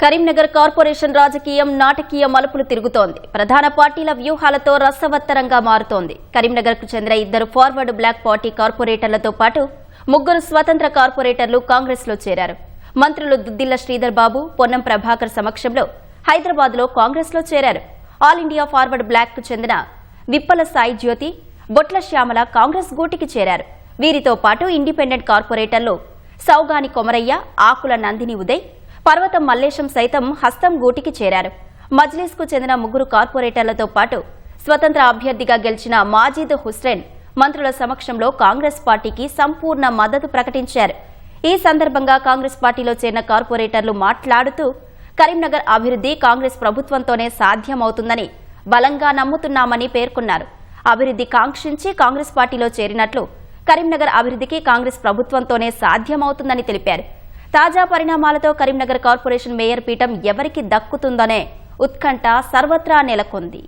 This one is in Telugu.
కరీంనగర్ కార్పొరేషన్ రాజకీయం నాటకీయ మలుపులు తిరుగుతోంది. ప్రధాన పార్టీల వ్యూహాలతో రసవత్తరంగా మారుతోంది. కరీంనగర్కు చెందిన 2 ఫార్వర్డ్ బ్లాక్ పార్టీ కార్పొరేటర్లతో పాటు 3 స్వతంత్ర కార్పొరేటర్లు కాంగ్రెస్లో చేరారు. మంత్రులు దుద్దిల్ల శ్రీధర్ బాబు, పొన్నం ప్రభాకర్ సమక్షంలో హైదరాబాద్లో కాంగ్రెస్లో చేరారు. ఆల్ ఇండియా ఫార్వర్డ్ బ్లాక్కు చెందిన విప్పల సాయి జ్యోతి, బొట్ల శ్యామల కాంగ్రెస్ గూటికి చేరారు. వీరితో పాటు ఇండిపెండెంట్ కార్పొరేటర్లు సౌగాని కొమరయ్య, ఆకుల నందిని ఉదయ్, పర్వతం మల్లేశం సైతం హస్తం గూటికి చేరారు. మజ్లిస్కు చెందిన 3 కార్పొరేటర్లతో పాటు స్వతంత్ర అభ్యర్థిగా గెలిచిన మాజీద్ హుస్సేన్ మంత్రుల సమక్షంలో కాంగ్రెస్ పార్టీకి సంపూర్ణ మద్దతు ప్రకటించారు. ఈ సందర్భంగా కాంగ్రెస్ పార్టీలో చేరిన కార్పొరేటర్లు మాట్లాడుతూ కరీంనగర్ అభివృద్ధి కాంగ్రెస్ ప్రభుత్వంతోనే సాధ్యమవుతుందని బలంగా నమ్ముతున్నామని పేర్కొన్నారు. అభివృద్ధి కాంక్షించి కాంగ్రెస్ పార్టీలో చేరినట్లు, కరీంనగర్ అభివృద్ధికి కాంగ్రెస్ ప్రభుత్వంతోనే సాధ్యమవుతుందని తెలిపారు. తాజా పరిణామాలతో కరీంనగర్ కార్పొరేషన్ మేయర్ పీఠం ఎవరికి దక్కుతుందనే ఉత్కంఠ సర్వత్రా నెలకొంది.